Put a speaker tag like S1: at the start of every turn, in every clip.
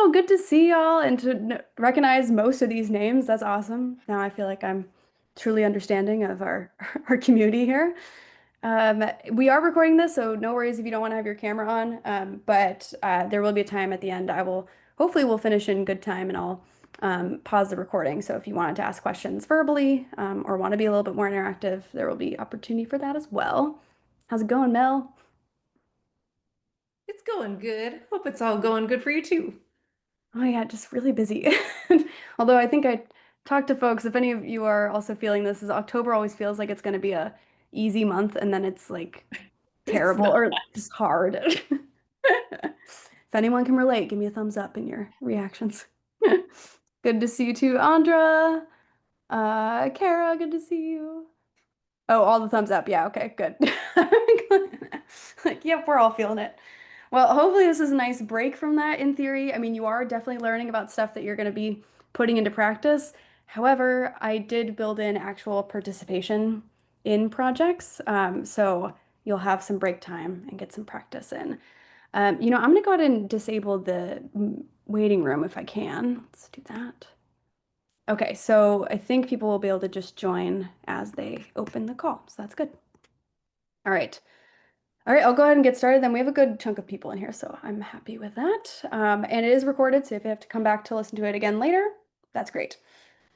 S1: Well, good to see y'all and to recognize most of these names. That's awesome. Now I feel like I'm truly understanding of our our community here. We are recording this, so no worries if you don't want to have your camera on. But there will be a time at the end. Hopefully we'll finish in good time and I'll pause the recording. So if you wanted to ask questions verbally or want to be a little bit more interactive, there will be opportunity for that as well. How's it going, Mel?
S2: It's going good. Hope it's all going good for you too.
S1: Oh yeah, just really busy. Although I think I talked to folks, if any of you are also feeling this, is October always feels like it's going to be a easy month and then it's like
S2: It's
S1: terrible
S2: not.
S1: or just hard. If anyone can relate, give me a thumbs up in your reactions. Good to see you too, Andra. Kara, good to see you. Oh, all the thumbs up. Yeah, okay, good. Like, yep, we're all feeling it. Well, hopefully this is a nice break from that in theory. I mean, you are definitely learning about stuff that you're going to be putting into practice. However, I did build in actual participation in projects. So you'll have some break time and get some practice in. I'm going to go ahead and disable the waiting room if I can. Let's do that. Okay, so I think people will be able to just join as they open the call. So that's good. All right. All right, I'll go ahead and get started. Then we have a good chunk of people in here, so I'm happy with that. And it is recorded, so if you have to come back to listen to it again later, that's great.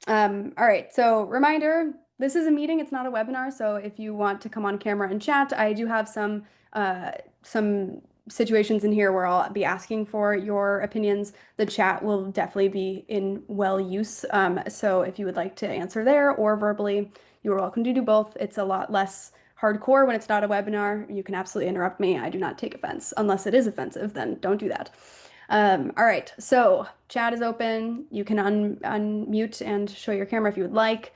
S1: All right, so reminder, this is a meeting, it's not a webinar, so if you want to come on camera and chat, I do have some situations in here where I'll be asking for your opinions. The chat will definitely be in well use. So if you would like to answer there or verbally, you are welcome to do both. It's a lot less hardcore when it's not a webinar. You can absolutely interrupt me. I do not take offense. Unless it is offensive, then don't do that. All right, so chat is open. You can unmute and show your camera if you would like,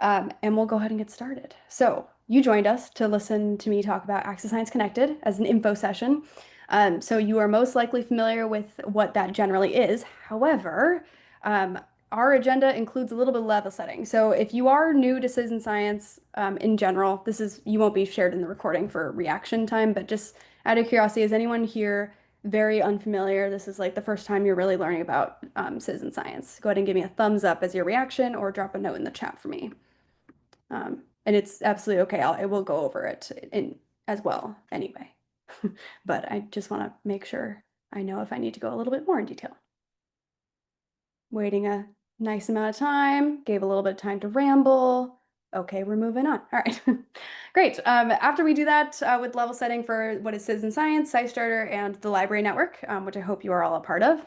S1: and we'll go ahead and get started. So you joined us to listen to me talk about Access Science Connected as an info session. So you are most likely familiar with what that generally is. However, um, our agenda includes a little bit of level setting. So if you are new to citizen science in general, you won't be shared in the recording for reaction time, but just out of curiosity, is anyone here very unfamiliar? This is like the first time you're really learning about citizen science. Go ahead and give me a thumbs up as your reaction or drop a note in the chat for me. And it's absolutely okay. I will go over it as well anyway. But I just want to make sure I know if I need to go a little bit more in detail. Waiting a nice amount of time, gave a little bit of time to ramble. Okay, we're moving on. All right, great. After we do that with level setting for what is citizen science, SciStarter, and the library network, which I hope you are all a part of,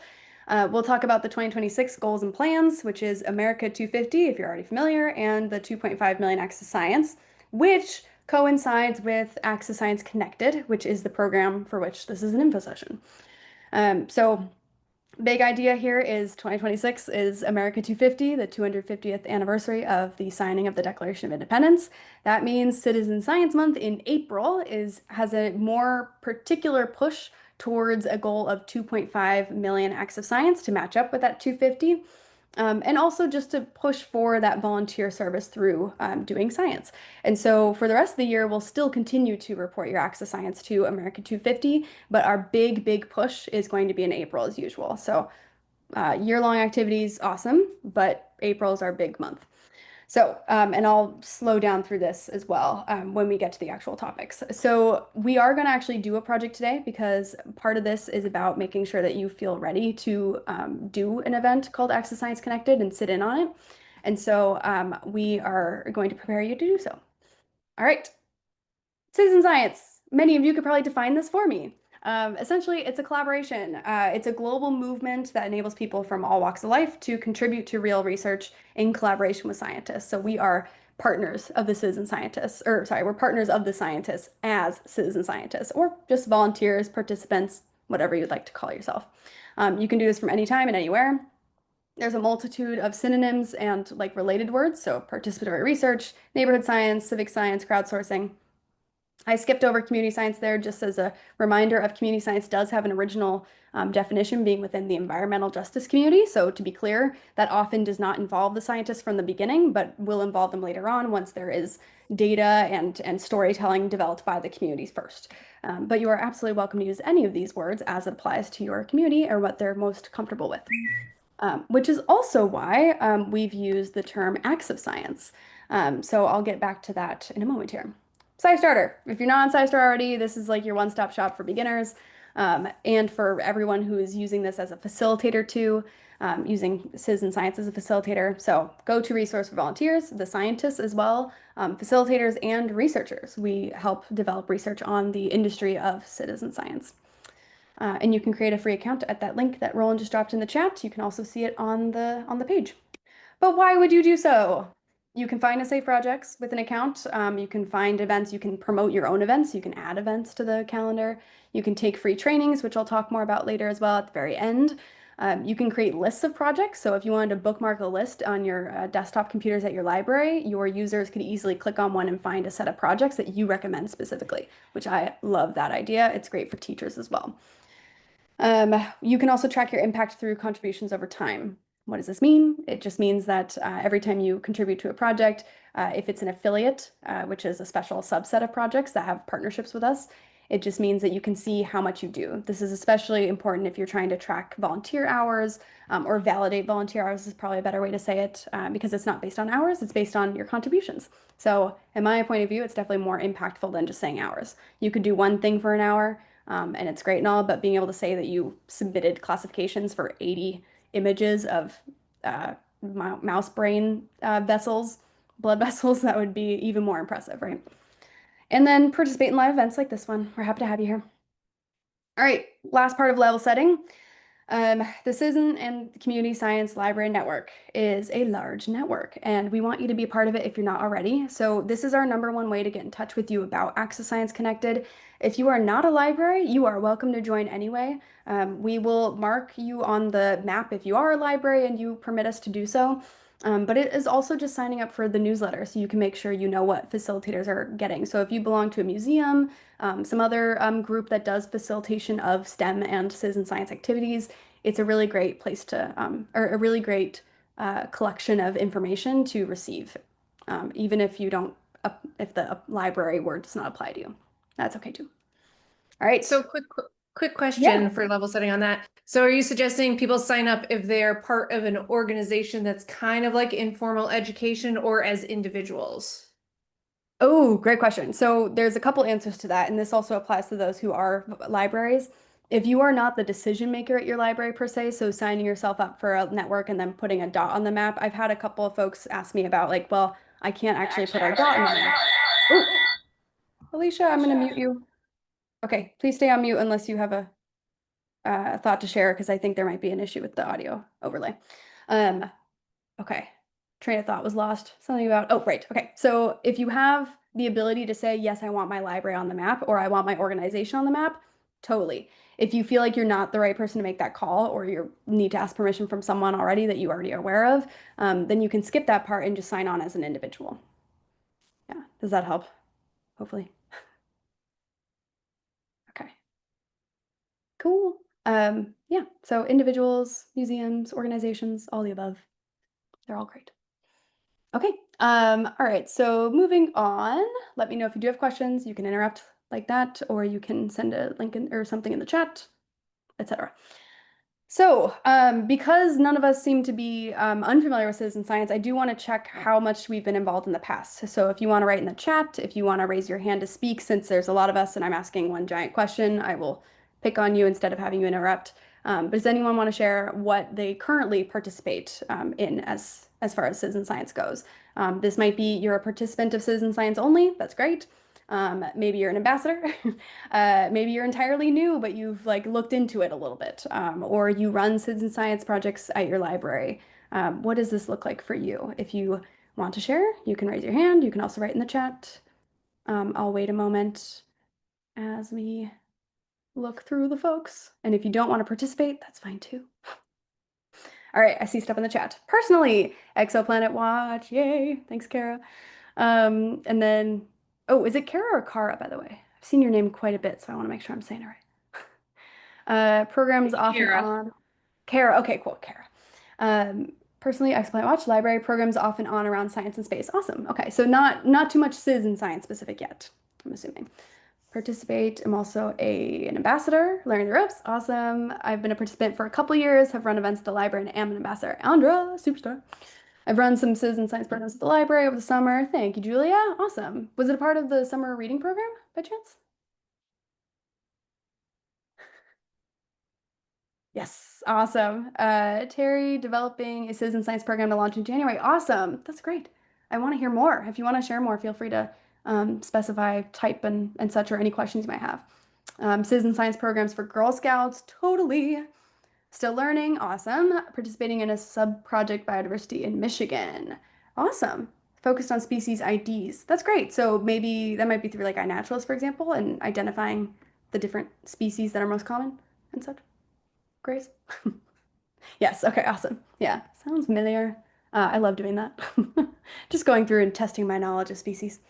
S1: we'll talk about the 2026 goals and plans, which is America 250, if you're already familiar, and the 2.5 million Access Science, which coincides with Access Science Connected, which is the program for which this is an info session. So big idea here is 2026 is America 250, the 250th anniversary of the signing of the Declaration of Independence. That means Citizen Science Month in April has a more particular push towards a goal of 2.5 million acts of science to match up with that 250. And also just to push for that volunteer service through doing science. And so for the rest of the year, we'll still continue to report your acts of science to America 250, but our big push is going to be in April as usual. So year-long activities, awesome, but April is our big month. So, and I'll slow down through this as well when we get to the actual topics. So we are going to actually do a project today because part of this is about making sure that you feel ready to do an event called Access Science Connected and sit in on it. And so we are going to prepare you to do so. All right. Citizen science. Many of you could probably define this for me. Essentially, it's a collaboration. It's a global movement that enables people from all walks of life to contribute to real research in collaboration with scientists. So we are partners of the citizen scientists, or sorry, we're partners of the scientists as citizen scientists, or just volunteers, participants, whatever you'd like to call yourself. You can do this from any time and anywhere. There's a multitude of synonyms and like related words, so participatory research, neighborhood science, civic science, crowdsourcing. I skipped over community science there just as a reminder of community science does have an original definition being within the environmental justice community. So to be clear, that often does not involve the scientists from the beginning, but will involve them later on once there is data and storytelling developed by the communities first. But you are absolutely welcome to use any of these words as it applies to your community or what they're most comfortable with. Which is also why we've used the term acts of science. So I'll get back to that in a moment here. SciStarter. If you're not on SciStarter already, this is like your one-stop shop for beginners and for everyone who is using this as a facilitator too, using citizen science as a facilitator. So go-to resource for volunteers, the scientists as well, facilitators, and researchers. We help develop research on the industry of citizen science. And you can create a free account at that link that Roland just dropped in the chat. You can also see it on the page. But why would you do so? You can find and save projects with an account. You can find events. You can promote your own events. You can add events to the calendar. You can take free trainings, which I'll talk more about later as well at the very end. You can create lists of projects. So if you wanted to bookmark a list on your desktop computers at your library, your users could easily click on one and find a set of projects that you recommend specifically, which I love that idea. It's great for teachers as well. You can also track your impact through contributions over time. What does this mean? It just means that every time you contribute to a project, if it's an affiliate, which is a special subset of projects that have partnerships with us, it just means that you can see how much you do. This is especially important if you're trying to track volunteer hours or validate volunteer hours is probably a better way to say it because it's not based on hours, it's based on your contributions. So in my point of view, it's definitely more impactful than just saying hours. You could do one thing for an hour and it's great and all, but being able to say that you submitted classifications for 80 images of mouse brain vessels, blood vessels, that would be even more impressive, right? And then participate in live events like this one. We're happy to have you here. All right, last part of level setting. The Citizen and Community Science Library Network is a large network, and we want you to be a part of it if you're not already. So this is our #1 way to get in touch with you about Access Science Connected. If you are not a library, you are welcome to join anyway. We will mark you on the map if you are a library and you permit us to do so. But it is also just signing up for the newsletter so you can make sure you know what facilitators are getting. So if you belong to a museum, some other group that does facilitation of STEM and citizen science activities, it's a really great place to, or a really great collection of information to receive, even if you don't, if the library word does not apply to you. That's okay too. All right.
S2: So quick
S1: Yeah.
S2: question for level setting on that. So are you suggesting people sign up if they're part of an organization that's kind of like informal education or as individuals?
S1: Oh, great question. So there's a couple answers to that, and this also applies to those who are libraries. If you are not the decision maker at your library per se, so signing yourself up for a network and then putting a dot on the map, I've had a couple of folks ask me about like, well, I can't actually put our dot in the map. Oh, Alicia, I'm gonna mute you. Okay, please stay on mute unless you have a thought to share, because I think there might be an issue with the audio overlay. Um, Okay. Train of thought was lost. Something about, oh, right. Okay. So if you have the ability to say, yes, I want my library on the map or I want my organization on the map, totally. If you feel like you're not the right person to make that call or you need to ask permission from someone already that you already are aware of, then you can skip that part and just sign on as an individual. Yeah. Does that help? Hopefully. Okay. Cool. Yeah. So individuals, museums, organizations, all the above. They're all great. Okay. All right. So moving on, let me know if you do have questions. You can interrupt like that, or you can send a link in, or something in the chat, etc. So, because none of us seem to be unfamiliar with citizen science, I do want to check how much we've been involved in the past. So if you want to write in the chat, if you want to raise your hand to speak, since there's a lot of us and I'm asking one giant question, I will pick on you instead of having you interrupt. But does anyone want to share what they currently participate in as far as citizen science goes? This might be you're a participant of citizen science only. That's great. Maybe you're an ambassador. Maybe you're entirely new, but you've like looked into it a little bit, or you run citizen science projects at your library. What does this look like for you? If you want to share, you can raise your hand. You can also write in the chat. I'll wait a moment as we look through the folks. And if you don't want to participate, that's fine too. All right, I see stuff in the chat. Personally, Exoplanet Watch, yay! Thanks, Kara. And then, Oh, is it Kara or Kara, by the way? I've seen your name quite a bit, so I want to make sure I'm saying it right. Programs often
S2: Kira.
S1: on. Kara, okay, cool, Kara. Personally, Explain Watch library programs often on around science and space. Awesome. Okay, so not too much Sis and science specific yet, I'm assuming. Participate. I'm also an ambassador, learning the ropes. Awesome. I've been a participant for a couple years, have run events at the library, and am an ambassador. Andra, superstar. I've run some citizen science programs at the library over the summer. Thank you, Julia. Awesome. Was it a part of the summer reading program by chance? Yes, awesome. Terry developing a citizen science program to launch in January. Awesome. That's great. I want to hear more. If you want to share more, feel free to specify, type, and such, or any questions you might have. Citizen science programs for Girl Scouts, totally. Still learning, awesome. Participating in a sub-project biodiversity in Michigan. Awesome. Focused on species IDs. That's great. So maybe that might be through like iNaturalist, for example, and identifying the different species that are most common and such. Grace? Yes, okay, awesome. Yeah, sounds familiar. I love doing that. Just going through and testing my knowledge of species.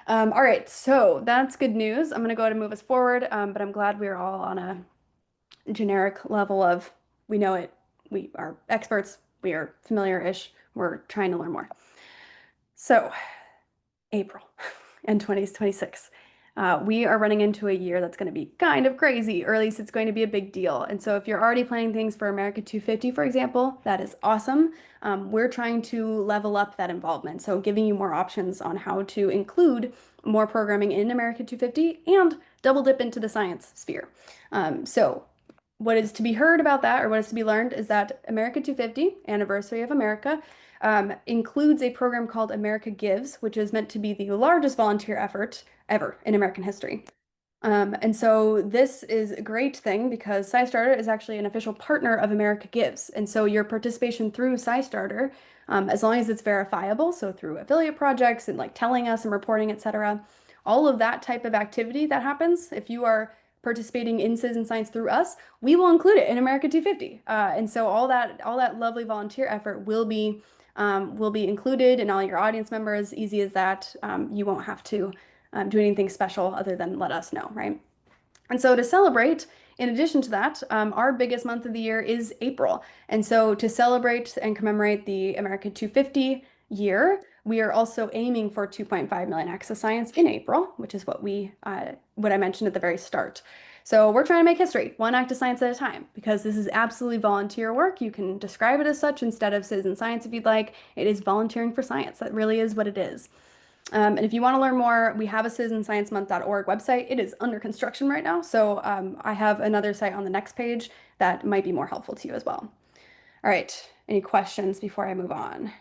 S1: All right, so that's good news. I'm going to go ahead and move us forward, but I'm glad we're all on a generic level of we know it, we are experts, we are familiar-ish, we're trying to learn more. So, April and 2026. We are running into a year that's going to be kind of crazy, or at least it's going to be a big deal. And so, if you're already planning things for America 250, for example, that is awesome. We're trying to level up that involvement. So, giving you more options on how to include more programming in America 250 and double dip into the science sphere. So, what is to be heard about that, or what is to be learned, is that America 250, Anniversary of America, includes a program called America Gives, which is meant to be the largest volunteer effort ever in American history. And so this is a great thing because SciStarter is actually an official partner of America Gives. And so your participation through SciStarter, as long as it's verifiable, so through affiliate projects and like telling us and reporting, etc., all of that type of activity that happens, if you are participating in citizen science through us, we will include it in America 250. And so all that lovely volunteer effort will be included in all your audience members. Easy as that. You won't have to do anything special other than let us know, right? And so to celebrate, in addition to that, our biggest month of the year is April. And so to celebrate and commemorate the America 250 year, we are also aiming for 2.5 million acts of science in April, which is what I mentioned at the very start. So we're trying to make history, one act of science at a time, because this is absolutely volunteer work. You can describe it as such instead of citizen science if you'd like. It is volunteering for science. That really is what it is. And if you want to learn more, we have a citizensciencemonth.org website. It is under construction right now, so I have another site on the next page that might be more helpful to you as well. All right, any questions before I move on?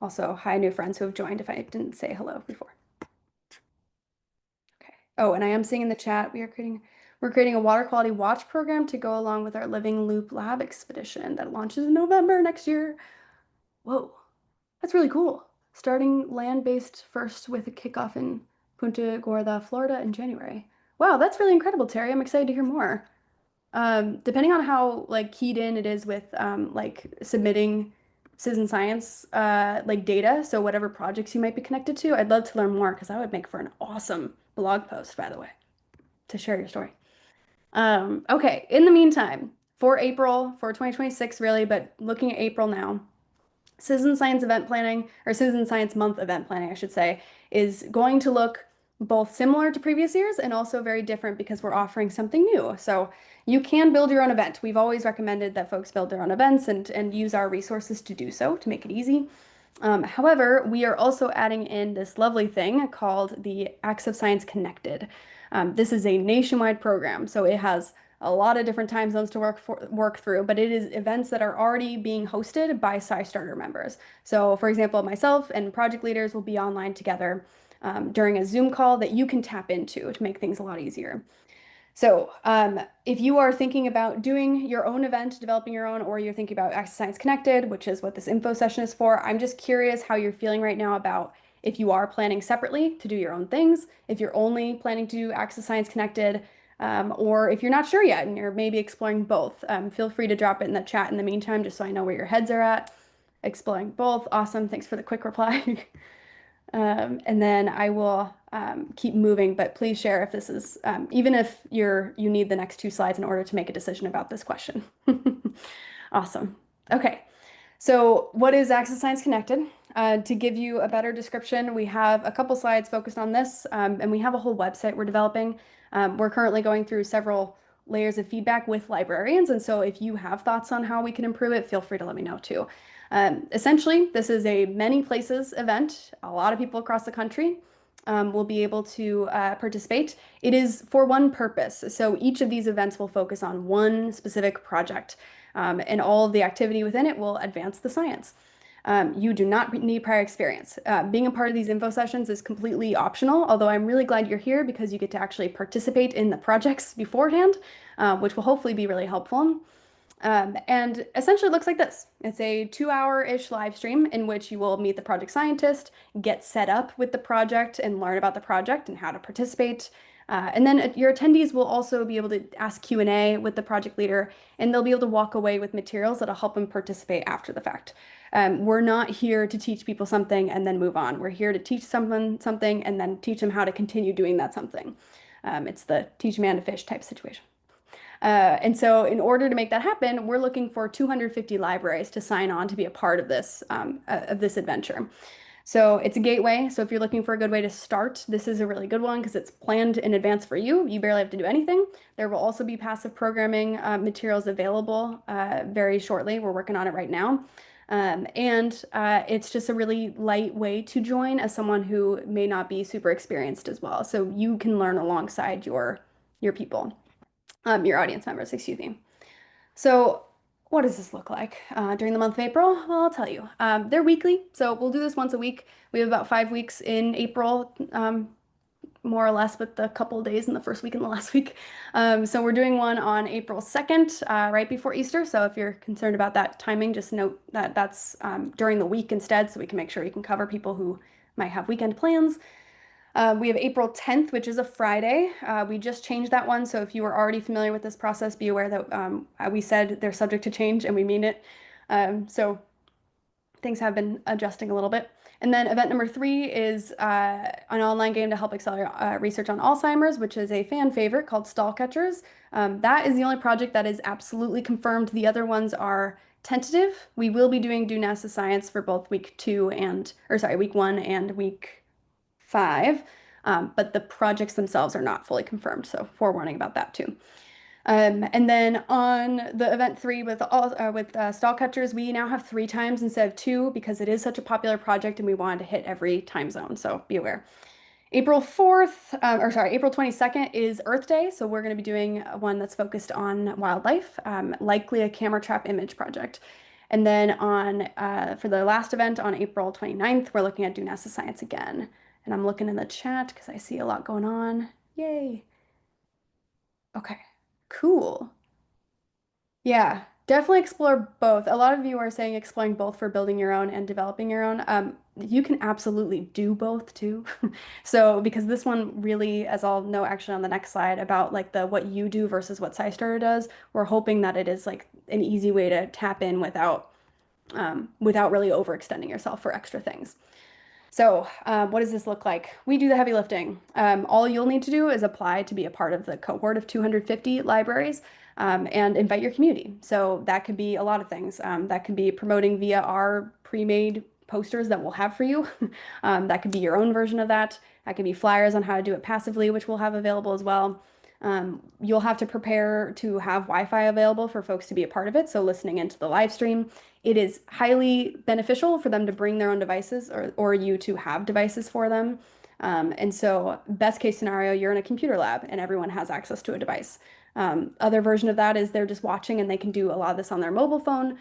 S1: Also, hi, new friends who have joined if I didn't say hello before. Okay. Oh, and I am seeing in the chat we're creating a water quality watch program to go along with our Living Loop Lab expedition that launches in November next year. Whoa. That's really cool. Starting land-based first with a kickoff in Punta Gorda, Florida in January. Wow, that's really incredible, Terry. I'm excited to hear more. Depending on how like keyed in it is with like submitting citizen science like data, so whatever projects you might be connected to, I'd love to learn more because that would make for an awesome blog post, by the way, to share your story. Okay, in the meantime, for April, for 2026 really, but looking at April now, Citizen Science event planning, or Citizen Science Month event planning, I should say, is going to look both similar to previous years and also very different because we're offering something new. So you can build your own event. We've always recommended that folks build their own events and use our resources to do so to make it easy. However, we are also adding in this lovely thing called the Acts of Science Connected. This is a nationwide program, so it has a lot of different time zones to work through, but it is events that are already being hosted by SciStarter members. So, for example, myself and project leaders will be online together during a Zoom call that you can tap into to make things a lot easier. So, if you are thinking about doing your own event, developing your own, or you're thinking about Access Science Connected, which is what this info session is for, I'm just curious how you're feeling right now about if you are planning separately to do your own things, if you're only planning to do Access Science Connected, or if you're not sure yet and you're maybe exploring both. Feel free to drop it in the chat in the meantime, just so I know where your heads are at. Exploring both. Awesome. Thanks for the quick reply. And then I will keep moving, but please share if this is, even if you need the next two slides in order to make a decision about this question. Awesome. Okay. So what is Access Science Connected? To give you a better description, we have a couple slides focused on this, and we have a whole website we're developing. We're currently going through several layers of feedback with librarians, and so if you have thoughts on how we can improve it, feel free to let me know too. Essentially, this is a many places event. A lot of people across the country will be able to participate. It is for one purpose. So each of these events will focus on one specific project, and all of the activity within it will advance the science. You do not need prior experience. Being a part of these info sessions is completely optional, although I'm really glad you're here because you get to actually participate in the projects beforehand, which will hopefully be really helpful. And essentially it looks like this. It's a 2-hour-ish live stream in which you will meet the project scientist, get set up with the project and learn about the project and how to participate. And then your attendees will also be able to ask Q&A with the project leader, and they'll be able to walk away with materials that'll help them participate after the fact. We're not here to teach people something and then move on. We're here to teach someone something and then teach them how to continue doing that something. It's the teach a man to fish type situation. And so in order to make that happen, we're looking for 250 libraries to sign on to be a part of this adventure. So it's a gateway. So if you're looking for a good way to start, this is a really good one because it's planned in advance for you. You barely have to do anything. There will also be passive programming materials available very shortly. We're working on it right now. It's just a really light way to join as someone who may not be super experienced as well. So you can learn alongside your people, your audience members, excuse me. So what does this look like during the month of April? Well, I'll tell you. They're weekly, so we'll do this once a week. We have about 5 weeks in April, more or less, with a couple of days in the first week and the last week. So we're doing one on April 2nd, right before Easter. So if you're concerned about that timing, just note that that's during the week instead, so we can make sure we can cover people who might have weekend plans. We have April 10th, which is a Friday. We just changed that one, so if you were already familiar with this process, be aware that we said they're subject to change and we mean it. So things have been adjusting a little bit. And then event number 3 is an online game to help accelerate research on Alzheimer's, which is a fan favorite called Stall Catchers. That is the only project that is absolutely confirmed. The other ones are tentative. We will be doing Do NASA Science for both week 1 and week 5, but the projects themselves are not fully confirmed, so forewarning about that too. And then on the event 3 with stall catchers, we now have 3 times instead of 2 because it is such a popular project and we wanted to hit every time zone, so be aware. April 22nd is Earth Day, so we're going to be doing one that's focused on wildlife, likely a camera trap image project. And then for the last event on April 29th, we're looking at Do NASA Science again. And I'm looking in the chat because I see a lot going on. Yay. Okay, cool. Yeah, definitely explore both. A lot of you are saying exploring both for building your own and developing your own. You can absolutely do both too. So because this one really, as I'll know actually on the next slide about like the what you do versus what SciStarter does, we're hoping that it is like an easy way to tap in without really overextending yourself for extra things. So, what does this look like? We do the heavy lifting. All you'll need to do is apply to be a part of the cohort of 250 libraries and invite your community. So that could be a lot of things. That could be promoting via our pre-made posters that we'll have for you. That could be your own version of that. That could be flyers on how to do it passively, which we'll have available as well. You'll have to prepare to have Wi-Fi available for folks to be a part of it. So listening into the live stream, it is highly beneficial for them to bring their own devices or you to have devices for them. And so best case scenario, you're in a computer lab and everyone has access to a device. Other version of that is they're just watching and they can do a lot of this on their mobile phone,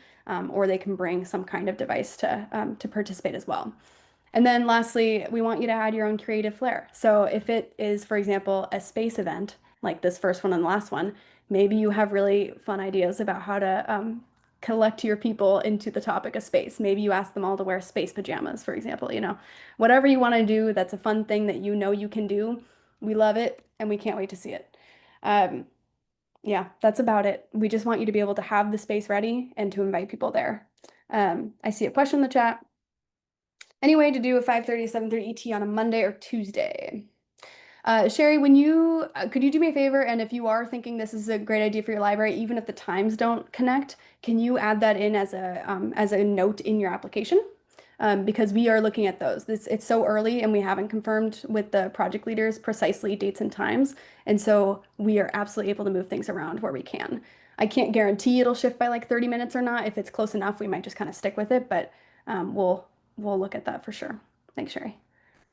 S1: or they can bring some kind of device to participate as well. And then lastly, we want you to add your own creative flair. So if it is, for example, a space event, like this first one and the last one, maybe you have really fun ideas about how to collect your people into the topic of space. Maybe you ask them all to wear space pajamas, for example, whatever you want to do, that's a fun thing that you know you can do. We love it and we can't wait to see it. Yeah, that's about it. We just want you to be able to have the space ready and to invite people there. I see a question in the chat. Any way to do a 5:30 to 7:30 ET on a Monday or Tuesday? Sherry, when you could you do me a favor? And if you are thinking this is a great idea for your library, even if the times don't connect, can you add that in as a note in your application? Because we are looking at those. It's so early, and we haven't confirmed with the project leaders precisely dates and times, and so we are absolutely able to move things around where we can. I can't guarantee it'll shift by like 30 minutes or not. If it's close enough, we might just kind of stick with it, but we'll look at that for sure. Thanks, Sherry.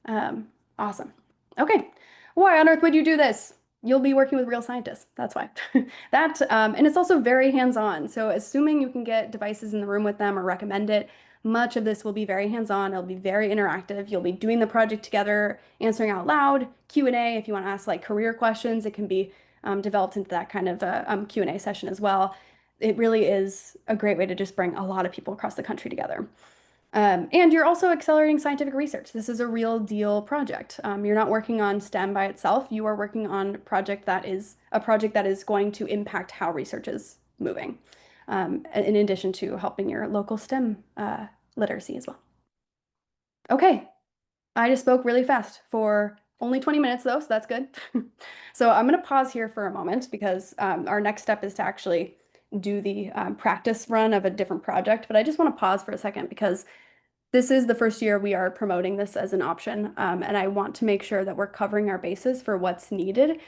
S1: Um, awesome. Okay. Why on earth would you do this? You'll be working with real scientists. That's why. And it's also very hands-on. So assuming you can get devices in the room with them or recommend it, much of this will be very hands-on. It'll be very interactive. You'll be doing the project together, answering out loud, Q&A. If you want to ask like career questions, it can be developed into that kind of Q&A session as well. It really is a great way to just bring a lot of people across the country together. And you're also accelerating scientific research. This is a real deal project. You're not working on STEM by itself. You are working on a project that is going to impact how research is moving, in addition to helping your local STEM literacy as well. Okay, I just spoke really fast for only 20 minutes though, so that's good. So I'm going to pause here for a moment because our next step is to actually do the practice run of a different project. But I just want to pause for a second because this is the first year we are promoting this as an option, and I want to make sure that we're covering our bases for what's needed.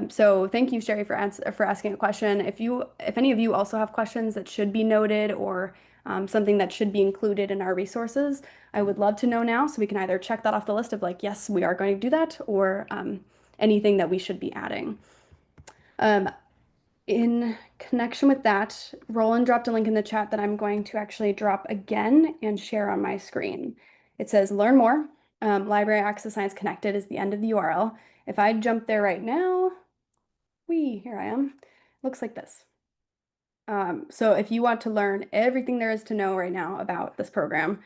S1: So thank you, Sherry, for asking a question. If any of you also have questions that should be noted or something that should be included in our resources, I would love to know now so we can either check that off the list of like, yes, we are going to do that, or anything that we should be adding. Um, in connection with that, Roland dropped a link in the chat that I'm going to actually drop again and share on my screen. It says learn more. Library Access Science Connected is the end of the URL. If I jump there right now, here I am. Looks like this. So if you want to learn everything there is to know right now about this program,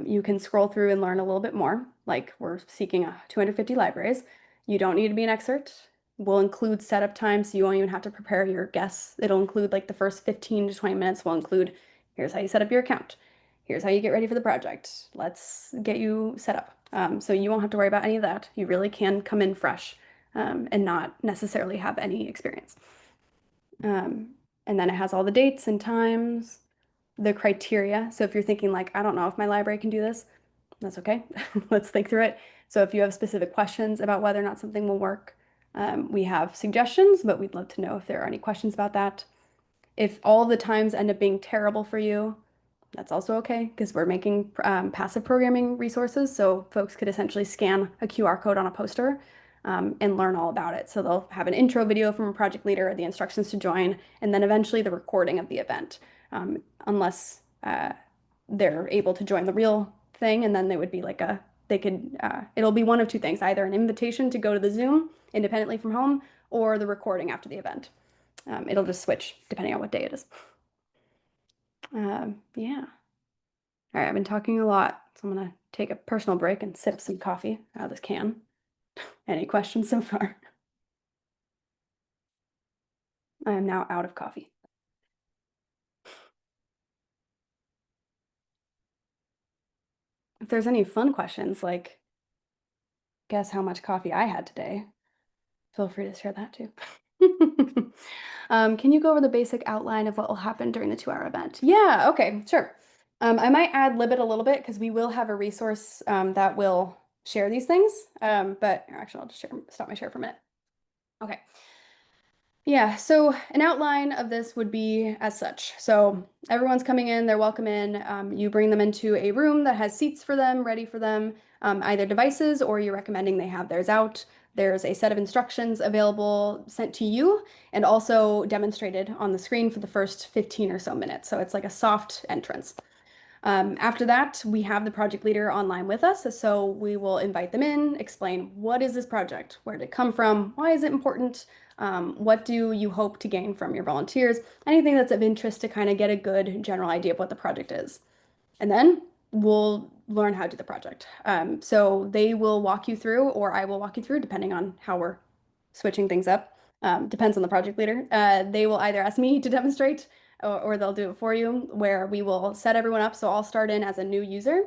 S1: you can scroll through and learn a little bit more. Like we're seeking 250 libraries. You don't need to be an expert. We'll include setup time, so you won't even have to prepare your guests. It'll include like the first 15 to 20 minutes will include, here's how you set up your account. Here's how you get ready for the project. Let's get you set up. So you won't have to worry about any of that. You really can come in fresh, and not necessarily have any experience. Um, and then it has all the dates and times, the criteria. So if you're thinking like, I don't know if my library can do this, that's okay. Let's think through it. So if you have specific questions about whether or not something will work, we have suggestions, but we'd love to know if there are any questions about that. If all the times end up being terrible for you, that's also okay because we're making passive programming resources. So folks could essentially scan a QR code on a poster and learn all about it. So they'll have an intro video from a project leader, the instructions to join, and then eventually the recording of the event, unless they're able to join the real thing. And then they would be like it'll be one of two things, either an invitation to go to the Zoom independently from home or the recording after the event. It'll just switch depending on what day it is. Yeah. All right, I've been talking a lot, so I'm gonna take a personal break and sip some coffee out of this can. Any questions so far? I am now out of coffee. If there's any fun questions, like guess how much coffee I had today, feel free to share that too. Can you go over the basic outline of what will happen during the 2-hour event? Yeah, okay, sure. I might ad lib it a little bit because we will have a resource that will share these things. But actually, I'll just stop my share for a minute. Okay. Yeah, so an outline of this would be as such. So everyone's coming in, they're welcome in. You bring them into a room that has seats for them, ready for them, either devices or you're recommending they have theirs out. There's a set of instructions available sent to you and also demonstrated on the screen for the first 15 or so minutes. So it's like a soft entrance. After that, we have the project leader online with us, so we will invite them in, explain what is this project, where did it come from, why is it important, what do you hope to gain from your volunteers, anything that's of interest to kind of get a good general idea of what the project is. And then we'll learn how to do the project. So they will walk you through, or I will walk you through, depending on how we're switching things up. Depends on the project leader. They will either ask me to demonstrate or they'll do it for you, where we will set everyone up. So I'll start in as a new user,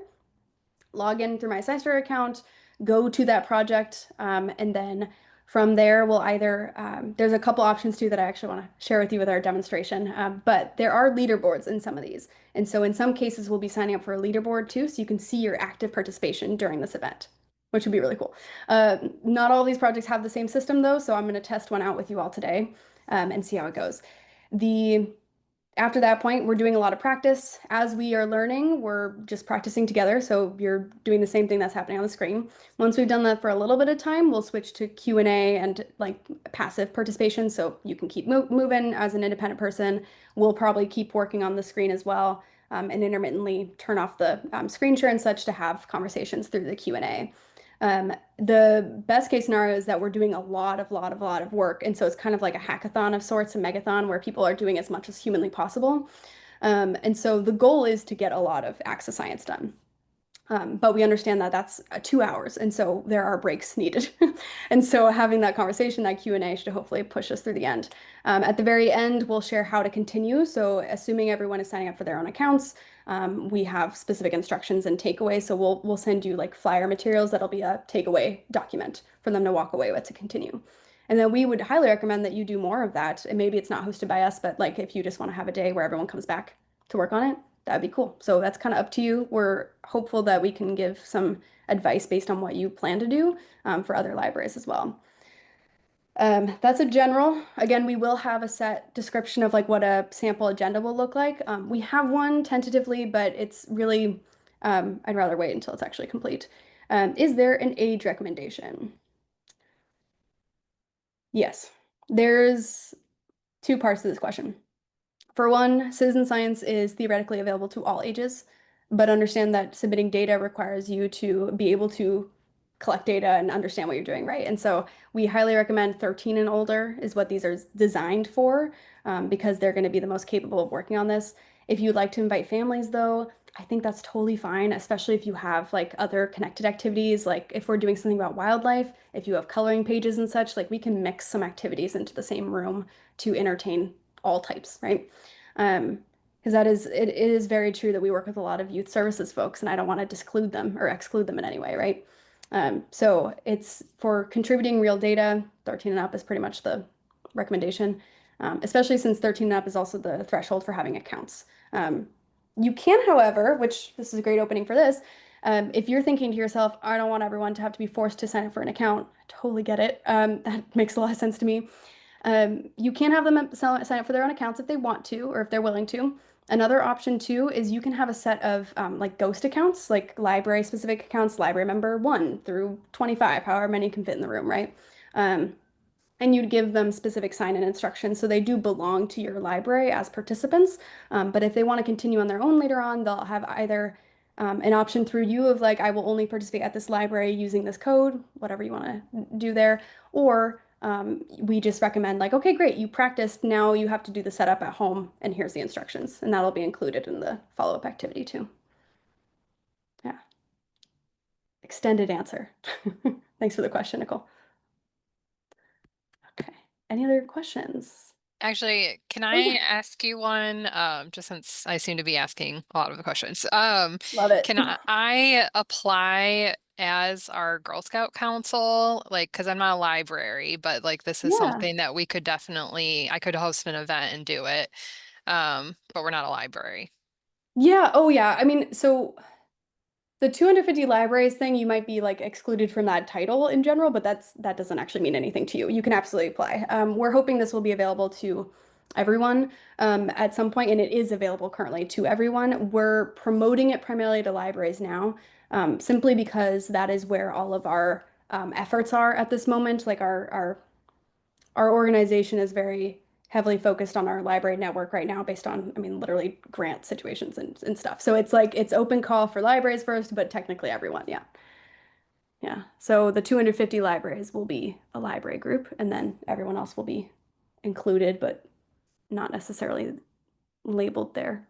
S1: log in through my SciStarter account, go to that project, and then from there, we'll either, there's a couple options too that I actually want to share with you with our demonstration, but there are leaderboards in some of these. And so in some cases, we'll be signing up for a leaderboard too, so you can see your active participation during this event, which would be really cool. Not all these projects have the same system though, so I'm going to test one out with you all today, and see how it goes. The After that point, we're doing a lot of practice. As we are learning, we're just practicing together. So you're doing the same thing that's happening on the screen. Once we've done that for a little bit of time, we'll switch to Q&A and like passive participation. So you can keep moving as an independent person. We'll probably keep working on the screen as well, and intermittently turn off the screen share and such to have conversations through the Q&A. The best case scenario is that we're doing a lot of work. And so it's kind of like a hackathon of sorts, a megathon where people are doing as much as humanly possible. And so the goal is to get a lot of access science done. But we understand that that's 2 hours, and so there are breaks needed. And so having that conversation, that Q&A should hopefully push us through the end. At the very end, we'll share how to continue. So assuming everyone is signing up for their own accounts, we have specific instructions and takeaways. So we'll send you like flyer materials that'll be a takeaway document for them to walk away with to continue. And then we would highly recommend that you do more of that. And maybe it's not hosted by us, but like if you just want to have a day where everyone comes back to work on it, that'd be cool. So that's kind of up to you. We're hopeful that we can give some advice based on what you plan to do, for other libraries as well. That's a general. Again, we will have a set description of like what a sample agenda will look like. We have one tentatively, but it's really, I'd rather wait until it's actually complete. Is there an age recommendation? Yes. There's two parts to this question. For one, citizen science is theoretically available to all ages, but understand that submitting data requires you to be able to collect data and understand what you're doing, right? And so we highly recommend 13 and older is what these are designed for, because they're going to be the most capable of working on this. If you'd like to invite families, though, I think that's totally fine, especially if you have like other connected activities, like if we're doing something about wildlife, if you have coloring pages and such, like we can mix some activities into the same room to entertain all types, right? Because it is very true that we work with a lot of youth services folks, and I don't want to disclude them or exclude them in any way, right? So it's for contributing real data, 13 and up is pretty much the recommendation, especially since 13 and up is also the threshold for having accounts. You can, however, which this is a great opening for this, if you're thinking to yourself, I don't want everyone to have to be forced to sign up for an account, I totally get it. That makes a lot of sense to me. You can have them sign up for their own accounts if they want to or if they're willing to. Another option too is you can have a set of like ghost accounts, like library specific accounts, library member 1 through 25, however many can fit in the room, right? Um, and you'd give them specific sign-in instructions. So they do belong to your library as participants. But if they want to continue on their own later on, they'll have either an option through you of like, I will only participate at this library using this code, whatever you want to do there. Or we just recommend like, okay, great, you practiced. Now you have to do the setup at home, and here's the instructions. And that'll be included in the follow-up activity too. Yeah. Extended answer. Thanks for the question, Nicole. Okay. Any other questions?
S3: Actually, can
S1: Oh
S3: I
S1: yeah.
S3: ask you one? Just since I seem to be asking a lot of the questions.
S1: Love it.
S3: Can I apply as our Girl Scout council? Like, because I'm not a library, but like this is
S1: Yeah.
S3: something that we could definitely, I could host an event and do it. But we're not a library.
S1: Yeah. Oh yeah. I mean, so the 250 libraries thing, you might be like excluded from that title in general, but that doesn't actually mean anything to you. You can absolutely apply. We're hoping this will be available to everyone, at some point, and it is available currently to everyone. We're promoting it primarily to libraries now, simply because that is where all of our efforts are at this moment. Like our organization is very heavily focused on our library network right now based on, I mean, literally grant situations and stuff. So it's like it's open call for libraries first, but technically everyone, yeah. Yeah. So the 250 libraries will be a library group, and then everyone else will be included, but not necessarily labeled there.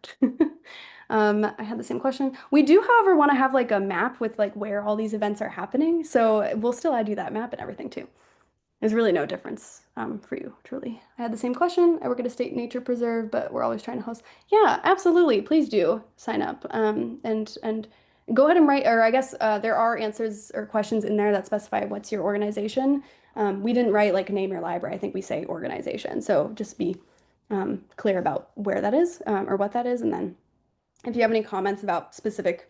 S1: I had the same question. We do, however, want to have like a map with like where all these events are happening. So we'll still add you that map and everything too. There's really no difference, for you, truly. I had the same question. I work at a state nature preserve, but we're always trying to host. Yeah, absolutely. Please do sign up. And Go ahead and write, or I guess there are answers or questions in there that specify what's your organization. We didn't write like name your library. I think we say organization. So just be clear about where that is or what that is. And then if you have any comments about specific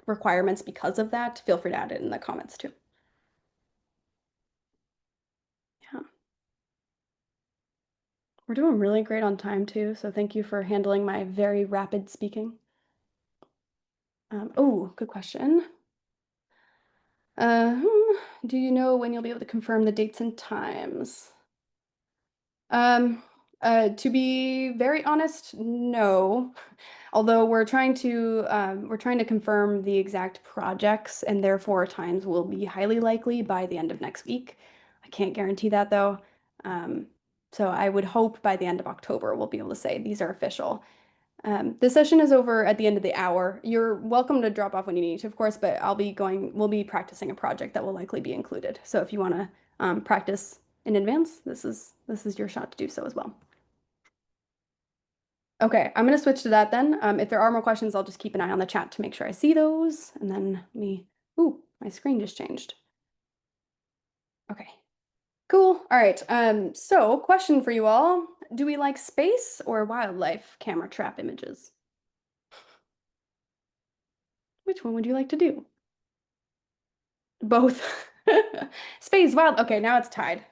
S1: requirements because of that, feel free to add it in the comments too. Yeah. We're doing really great on time too. So thank you for handling my very rapid speaking. Oh, good question. Do you know when you'll be able to confirm the dates and times? Um, to be very honest, no. Although we're trying to confirm the exact projects and therefore times will be highly likely by the end of next week. I can't guarantee that though. Um, so I would hope by the end of October we'll be able to say these are official. The session is over at the end of the hour. You're welcome to drop off when you need to, of course, but we'll be practicing a project that will likely be included. So if you want to practice in advance, this is your shot to do so as well. Okay, I'm going to switch to that then. If there are more questions, I'll just keep an eye on the chat to make sure I see those. And then ooh, my screen just changed. Okay, cool. All right. So question for you all. Do we like space or wildlife camera trap images? Which one would you like to do? Both. Space, wild. Okay, now it's tied.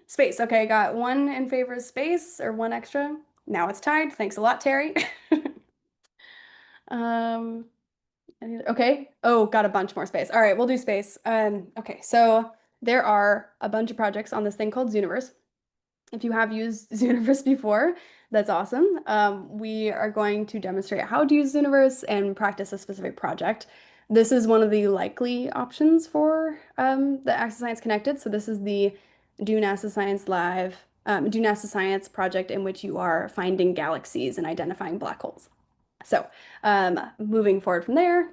S1: Space. Okay, got one in favor of space or one extra. Now it's tied. Thanks a lot, Terry. Um, okay. Oh, got a bunch more space. All right, we'll do space. Okay, so there are a bunch of projects on this thing called Zooniverse. If you have used Zooniverse before, that's awesome. We are going to demonstrate how to use Zooniverse and practice a specific project. This is one of the likely options for the Access Science Connected. So this is the Do NASA Science Live, Do NASA Science project in which you are finding galaxies and identifying black holes. So moving forward from there,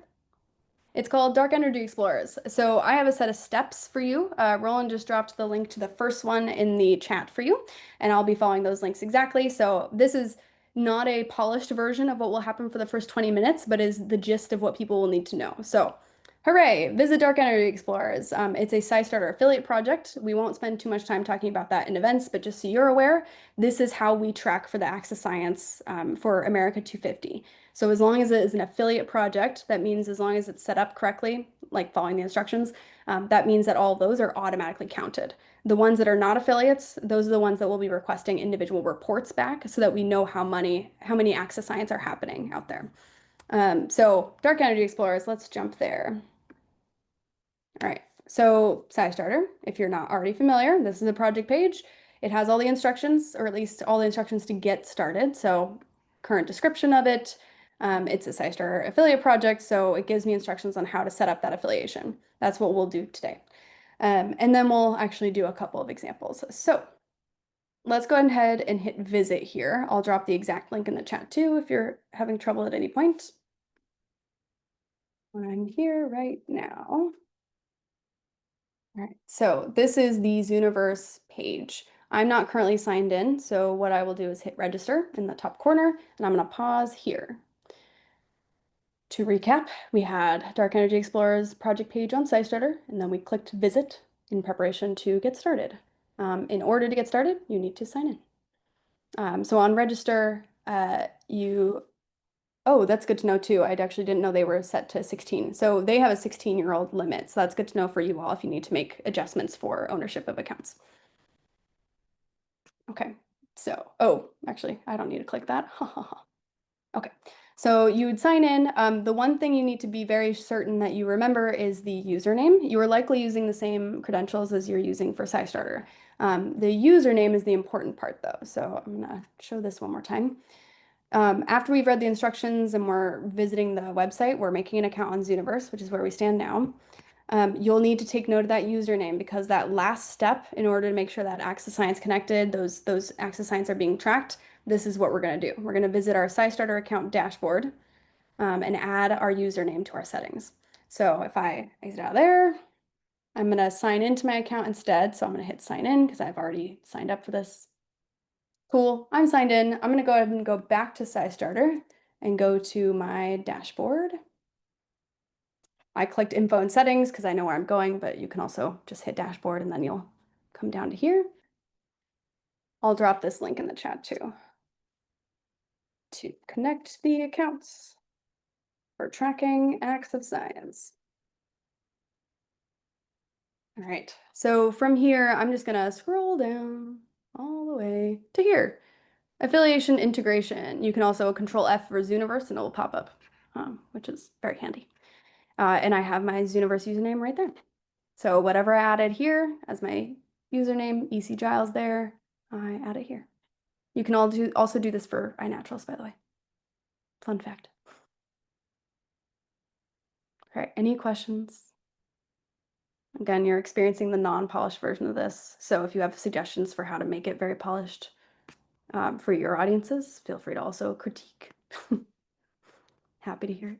S1: it's called Dark Energy Explorers. So I have a set of steps for you. Roland just dropped the link to the first one in the chat for you, and I'll be following those links exactly. So this is not a polished version of what will happen for the first 20 minutes, but is the gist of what people will need to know. So hooray, visit Dark Energy Explorers. It's a SciStarter affiliate project. We won't spend too much time talking about that in events, but just so you're aware, this is how we track for the Access Science for America 250. So as long as it is an affiliate project, that means as long as it's set up correctly, like following the instructions, that means that all of those are automatically counted. The ones that are not affiliates, those are the ones that will be requesting individual reports back so that we know how many Access Science are happening out there. So Dark Energy Explorers, let's jump there. All right, so SciStarter, if you're not already familiar, this is a project page. It has all the instructions, or at least all the instructions to get started. So current description of it. It's a SciStarter affiliate project, so it gives me instructions on how to set up that affiliation. That's what we'll do today. And then we'll actually do a couple of examples. So let's go ahead and hit visit here. I'll drop the exact link in the chat too if you're having trouble at any point. I'm here right now. All right, so this is the Zooniverse page. I'm not currently signed in, so what I will do is hit register in the top corner, and I'm going to pause here. To recap, we had Dark Energy Explorers project page on SciStarter, and then we clicked visit in preparation to get started. In order to get started, you need to sign in. So on register, oh, that's good to know too. I actually didn't know they were set to 16. So they have a 16-year-old limit. So that's good to know for you all if you need to make adjustments for ownership of accounts. Okay, so, oh, actually, I don't need to click that. Okay, so you would sign in. The one thing you need to be very certain that you remember is the username. You are likely using the same credentials as you're using for SciStarter. The username is the important part though. So I'm gonna show this one more time. After we've read the instructions and we're visiting the website, we're making an account on Zooniverse, which is where we stand now. You'll need to take note of that username because that last step in order to make sure that Access Science connected, those Access Science are being tracked, this is what we're going to do. We're going to visit our SciStarter account dashboard and add our username to our settings. So if I exit out of there, I'm going to sign into my account instead. So I'm going to hit sign in because I've already signed up for this. Cool, I'm signed in. I'm going to go ahead and go back to SciStarter and go to my dashboard. I clicked info and settings because I know where I'm going, but you can also just hit dashboard and then you'll come down to here. I'll drop this link in the chat too to connect the accounts for tracking acts of science. All right, so from here, I'm just gonna scroll down all the way to here. Affiliation integration. You can also control F for Zooniverse and it will pop up, which is very handy. And I have my Zooniverse username right there. So whatever I added here as my username, EC Giles there, I add it here. You can also do this for iNaturalist, by the way. Fun fact. All right, any questions? Again, you're experiencing the non-polished version of this. So if you have suggestions for how to make it very polished for your audiences, feel free to also critique. Happy to hear it.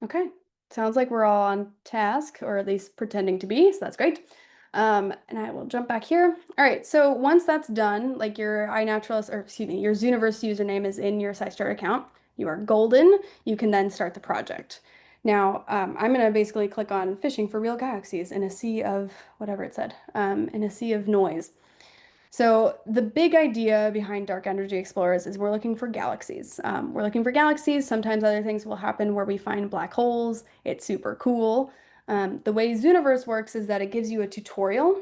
S1: Okay, sounds like we're all on task, or at least pretending to be, so that's great. And I will jump back here. All right, so once that's done, like your iNaturalist, or excuse me, your Zooniverse username is in your SciStarter account, you are golden, you can then start the project. Now, I'm gonna basically click on fishing for real galaxies in a sea of, whatever it said, in a sea of noise. So the big idea behind dark energy explorers is we're looking for galaxies. We're looking for galaxies. Sometimes other things will happen where we find black holes. It's super cool. The way Zooniverse works is that it gives you a tutorial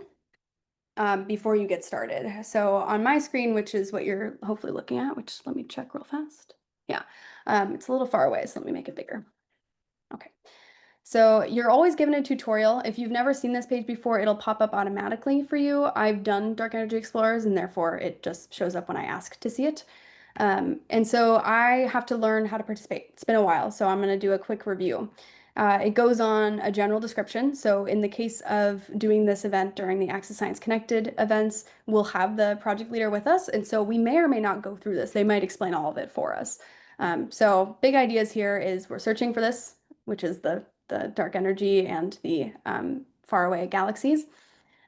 S1: before you get started. So on my screen, which is what you're hopefully looking at, which let me check real fast. Yeah, it's a little far away, so let me make it bigger. Okay. So you're always given a tutorial. If you've never seen this page before, it'll pop up automatically for you. I've done Dark Energy Explorers and therefore it just shows up when I ask to see it. And so I have to learn how to participate. It's been a while, so I'm going to do a quick review. It goes on a general description. So in the case of doing this event during the Access Science Connected events, we'll have the project leader with us. And so we may or may not go through this. They might explain all of it for us. So big ideas here is we're searching for this, which is the dark energy and the faraway galaxies.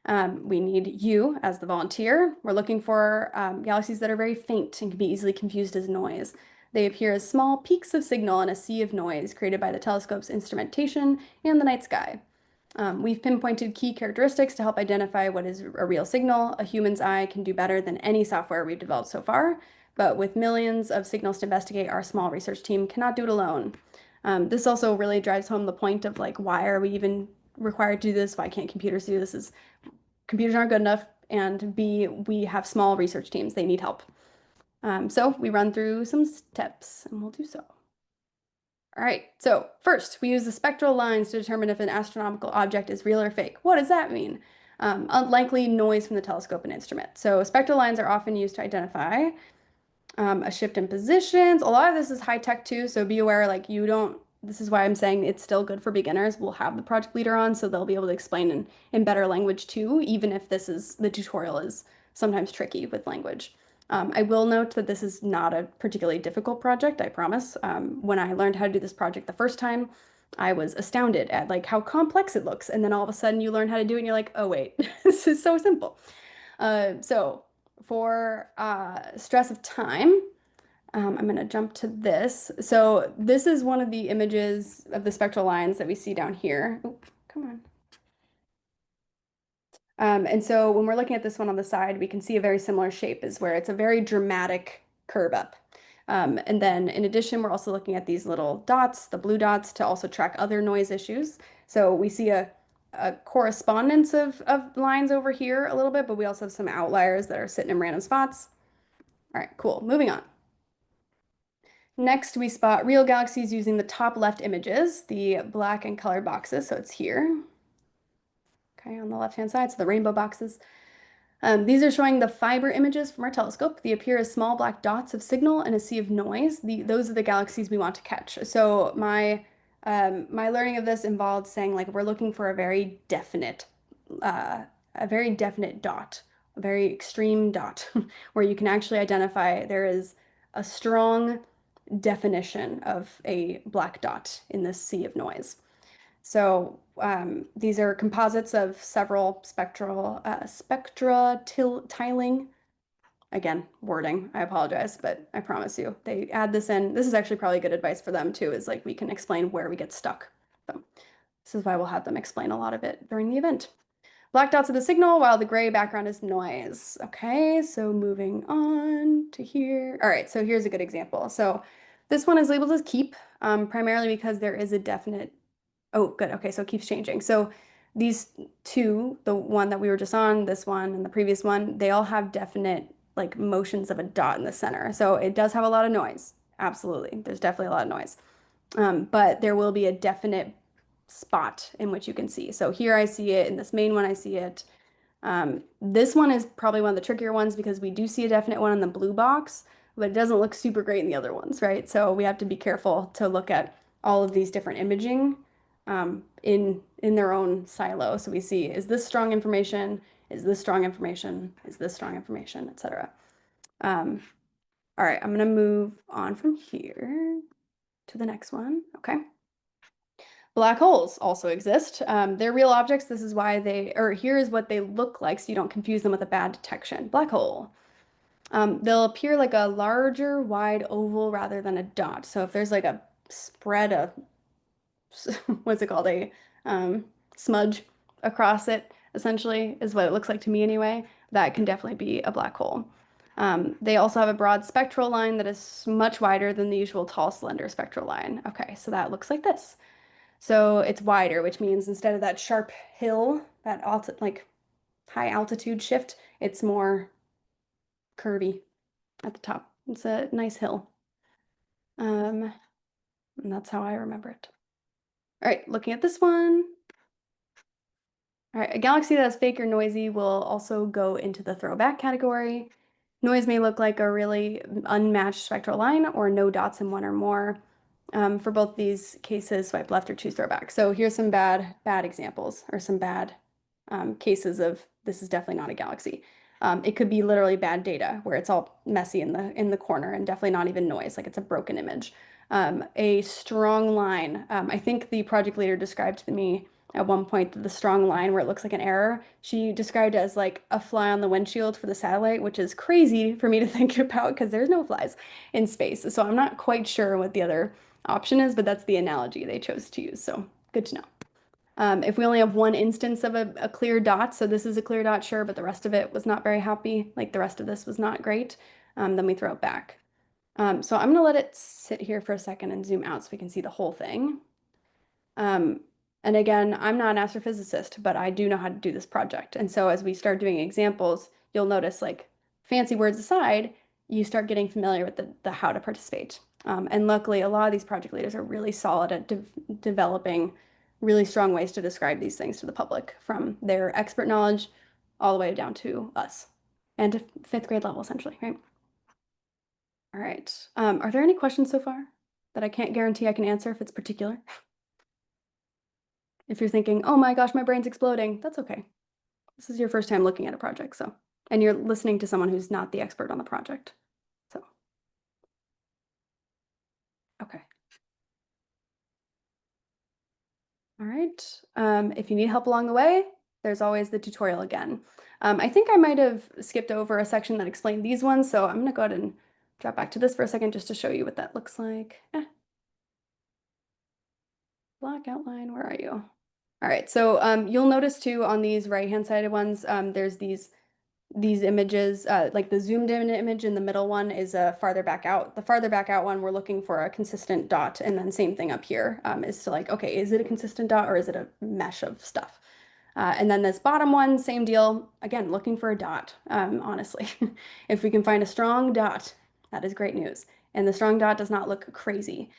S1: We need you as the volunteer. We're looking for galaxies that are very faint and can be easily confused as noise. They appear as small peaks of signal in a sea of noise created by the telescope's instrumentation and the night sky. We've pinpointed key characteristics to help identify what is a real signal. A human's eye can do better than any software we've developed so far, but with millions of signals to investigate, our small research team cannot do it alone. This also really drives home the point of like, why are we even required to do this? Why can't computers do this? Computers aren't good enough, and B, we have small research teams. They need help. So we run through some steps, and we'll do so. All right, so first, we use the spectral lines to determine if an astronomical object is real or fake. What does that mean? Unlikely noise from the telescope and instrument. So spectral lines are often used to identify a shift in positions. A lot of this is high tech too, so be aware, like you don't, this is why I'm saying it's still good for beginners. We'll have the project leader on, so they'll be able to explain in better language too, even if the tutorial is sometimes tricky with language. I will note that this is not a particularly difficult project, I promise. When I learned how to do this project the first time, I was astounded at like how complex it looks, and then all of a sudden you learn how to do it and you're like, oh wait, this is so simple. So for stress of time, I'm going to jump to this. So this is one of the images of the spectral lines that we see down here. Oh, come on. And so when we're looking at this one on the side, we can see a very similar shape is where it's a very dramatic curve up. And then in addition, we're also looking at these little dots, the blue dots, to also track other noise issues. So we see a correspondence of lines over here a little bit, but we also have some outliers that are sitting in random spots. All right, cool. Moving on. Next, we spot real galaxies using the top left images, the black and colored boxes. So it's here. Okay, on the left-hand side, so the rainbow boxes. These are showing the fiber images from our telescope. They appear as small black dots of signal in a sea of noise. Those are the galaxies we want to catch. So my learning of this involved saying like we're looking for a very definite dot, a very extreme dot, where you can actually identify there is a strong definition of a black dot in this sea of noise. So these are composites of several spectra tiling Again, wording, I apologize, but I promise you, they add this in. This is actually probably good advice for them too, is like we can explain where we get stuck. So this is why we'll have them explain a lot of it during the event. Black dots are the signal while the gray background is noise. Okay, so moving on to here. All right, so here's a good example. So this one is labeled as keep, primarily because there is a definite, oh, good. Okay, so it keeps changing. So these two, the one that we were just on, this one and the previous one, they all have definite like motions of a dot in the center. So it does have a lot of noise. Absolutely. There's definitely a lot of noise. But there will be a definite spot in which you can see. So here I see it, in this main one I see it. This one is probably one of the trickier ones because we do see a definite one in the blue box, but it doesn't look super great in the other ones, right? So we have to be careful to look at all of these different imaging in their own silo. So we see, is this strong information? Is this strong information? Is this strong information, etc. All right, I'm gonna move on from here to the next one. Okay. Black holes also exist. They're real objects. This is why or here is what they look like so you don't confuse them with a bad detection. Black hole. They'll appear like a larger, wide oval rather than a dot. So if there's like a spread of, what's it called, a smudge across it, essentially, is what it looks like to me anyway, that can definitely be a black hole. They also have a broad spectral line that is much wider than the usual tall, slender spectral line. Okay, so that looks like this. So it's wider, which means instead of that sharp hill, that like high altitude shift, it's more curvy at the top. It's a nice hill. And that's how I remember it. All right, looking at this one. All right, a galaxy that's fake or noisy will also go into the throwback category. Noise may look like a really unmatched spectral line or no dots in one or more. For both these cases, swipe left or choose throwback. So here's some bad examples or some bad cases of this is definitely not a galaxy. It could be literally bad data where it's all messy in the corner and definitely not even noise, like it's a broken image. A strong line. I think the project leader described to me at one point the strong line where it looks like an error. She described it as like a fly on the windshield for the satellite, which is crazy for me to think about because there's no flies in space. So I'm not quite sure what the other option is, but that's the analogy they chose to use. So good to know. If we only have one instance of a clear dot, so this is a clear dot, sure, but the rest of it was not very happy, like the rest of this was not great, then we throw it back. So I'm gonna let it sit here for a second and zoom out so we can see the whole thing. And again, I'm not an astrophysicist, but I do know how to do this project. And so as we start doing examples, you'll notice like fancy words aside, you start getting familiar with the how to participate. And luckily, a lot of these project leaders are really solid at developing really strong ways to describe these things to the public, from their expert knowledge all the way down to us and to fifth grade level, essentially, right? All right. Are there any questions so far that I can't guarantee I can answer if it's particular? If you're thinking, oh my gosh, my brain's exploding, that's okay. This is your first time looking at a project, so, and you're listening to someone who's not the expert on the project. So, okay. All right. If you need help along the way, there's always the tutorial again. I think I might have skipped over a section that explained these ones, so I'm gonna go ahead and drop back to this for a second just to show you what that looks like. Black outline, where are you? All right, so you'll notice too on these right-hand sided ones, there's these images, like the zoomed in image in the middle one is farther back out. The farther back out one, we're looking for a consistent dot, and then same thing up here is to like, okay, is it a consistent dot or is it a mesh of stuff? And then this bottom one, same deal. Again, looking for a dot, honestly. If we can find a strong dot, that is great news. And the strong dot does not look crazy.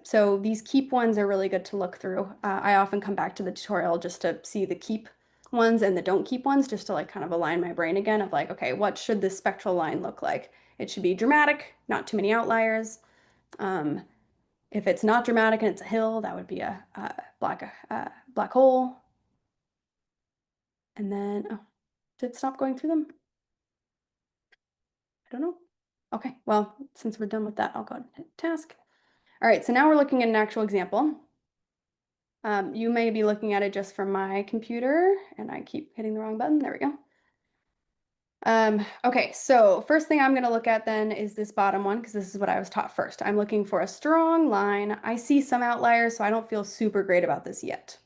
S1: So these keep ones are really good to look through. I often come back to the tutorial just to see the keep ones and the don't keep ones, just to like kind of align my brain again of like, okay, what should this spectral line look like? It should be dramatic, not too many outliers. If it's not dramatic and it's a hill, that would be a black hole. And then, oh, did it stop going through them? I don't know. Okay, well, since we're done with that, I'll go ahead and hit task. All right, so now we're looking at an actual example. You may be looking at it just from my computer, and I keep hitting the wrong button. There we go. Okay, so first thing I'm going to look at then is this bottom one because this is what I was taught first. I'm looking for a strong line. I see some outliers, so I don't feel super great about this yet.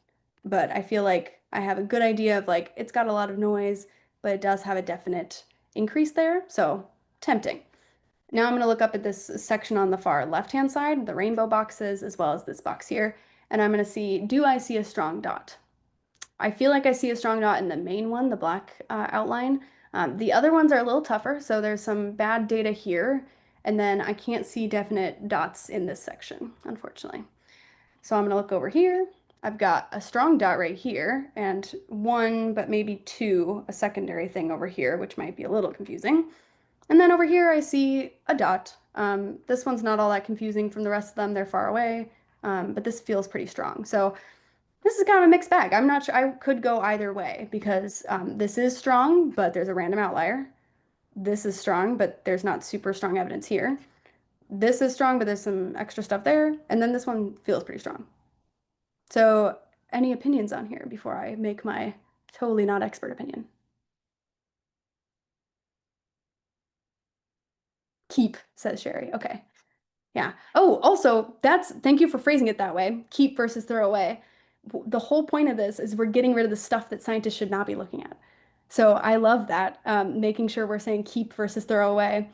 S1: But I feel like I have a good idea of like it's got a lot of noise, but it does have a definite increase there, so tempting. Now I'm going to look up at this section on the far left-hand side, the rainbow boxes, as well as this box here, and I'm going to see, do I see a strong dot? I feel like I see a strong dot in the main one, the black outline. The other ones are a little tougher, so there's some bad data here, and then I can't see definite dots in this section, unfortunately. So I'm gonna look over here. I've got a strong dot right here, and one, but maybe two, a secondary thing over here, which might be a little confusing. And then over here I see a dot. This one's not all that confusing from the rest of them, they're far away, but this feels pretty strong. So this is kind of a mixed bag. I'm not sure. I could go either way because this is strong, but there's a random outlier. This is strong, but there's not super strong evidence here. This is strong, but there's some extra stuff there. And then this one feels pretty strong. So, any opinions on here before I make my totally not expert opinion? Keep, says Sherry. Okay. Yeah. Oh, also, thank you for phrasing it that way. Keep versus throw away. The whole point of this is we're getting rid of the stuff that scientists should not be looking at. So I love that, making sure we're saying keep versus throw away.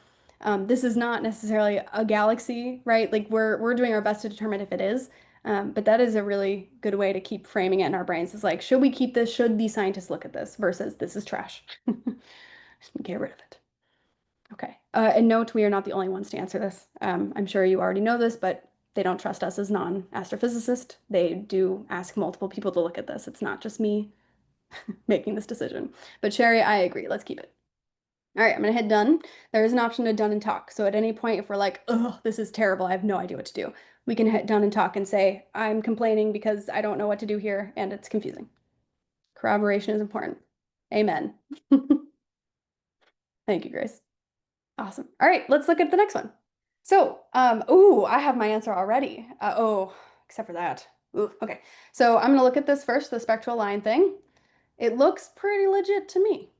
S1: This is not necessarily a galaxy, right? Like we're doing our best to determine if it is. But that is a really good way to keep framing it in our brains. Is like, should we keep this? Should these scientists look at this? Versus this is trash. Get rid of it. Okay. And note, we are not the only ones to answer this. I'm sure you already know this, but they don't trust us as non-astrophysicists. They do ask multiple people to look at this. It's not just me making this decision. But Sherry, I agree. Let's keep it. All right, I'm gonna hit done. There is an option to done and talk. So at any point, if we're like, oh, this is terrible, I have no idea what to do, we can hit done and talk and say, I'm complaining because I don't know what to do here and it's confusing. Corroboration is important. Amen. Thank you, Grace. Awesome. All right, let's look at the next one. So, ooh, I have my answer already. Oh, except for that. Ooh, okay. So I'm gonna look at this first, the spectral line thing. It looks pretty legit to me.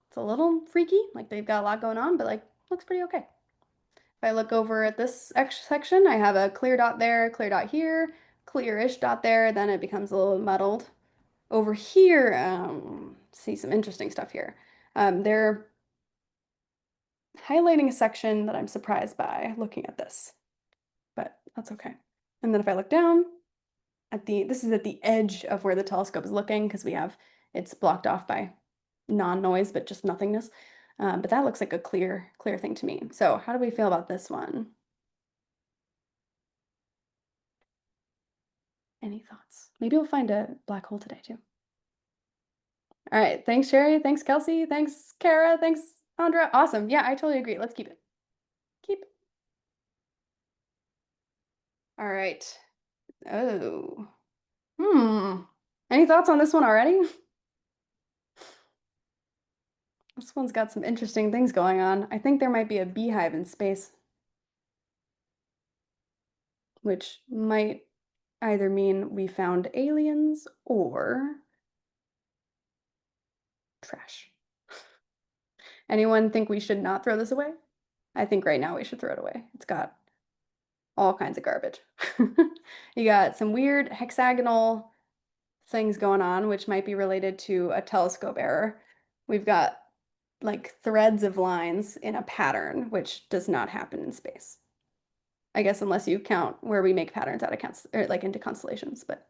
S1: It's a little freaky, like they've got a lot going on, but like looks pretty okay. If I look over at this section, I have a clear dot there, clear dot here, clearish dot there, then it becomes a little muddled. Over here, see some interesting stuff here. They're highlighting a section that I'm surprised by looking at this, but that's okay. And then if I look down at this is at the edge of where the telescope is looking because it's blocked off by non-noise, but just nothingness. But that looks like a clear thing to me. So how do we feel about this one? Any thoughts? Maybe we'll find a black hole today too. All right. Thanks, Sherry. Thanks, Kelsey. Thanks, Kara. Thanks, Andra. Awesome. Yeah, I totally agree. Let's keep it. Keep. All right. Oh. Any thoughts on this one already? This one's got some interesting things going on. I think there might be a beehive in space, which might either mean we found aliens or trash. Anyone think we should not throw this away? I think right now we should throw it away. It's got all kinds of garbage. You got some weird hexagonal things going on, which might be related to a telescope error. We've got like threads of lines in a pattern, which does not happen in space. I guess unless you count where we make patterns out of or like into constellations, but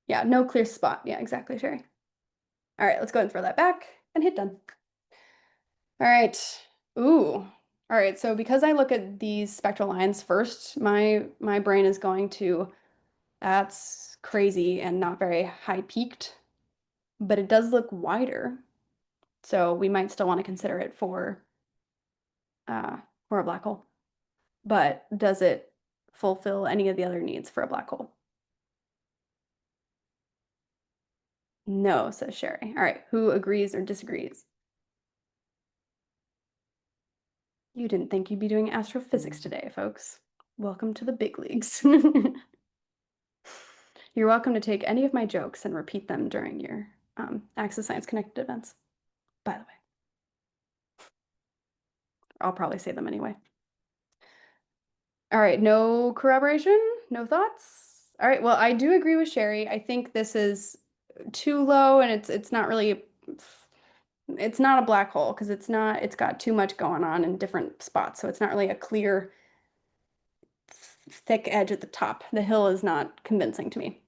S1: yeah, no clear spot. Yeah, exactly, Sherry. All right, let's go ahead and throw that back and hit done. All right. Ooh. All right, so because I look at these spectral lines first, my brain is going to, that's crazy and not very high peaked, but it does look wider. So we might still want to consider it uh, for a black hole. But does it fulfill any of the other needs for a black hole? No, says Sherry. All right, who agrees or disagrees? You didn't think you'd be doing astrophysics today, folks. Welcome to the big leagues. You're welcome to take any of my jokes and repeat them during your Access Science Connected events, by the way. I'll probably say them anyway. All right, no corroboration, no thoughts. All right, well, I do agree with Sherry. I think this is too low, and it's not really it's not a black hole because it's got too much going on in different spots, so it's not really a clear thick edge at the top. The hill is not convincing to me.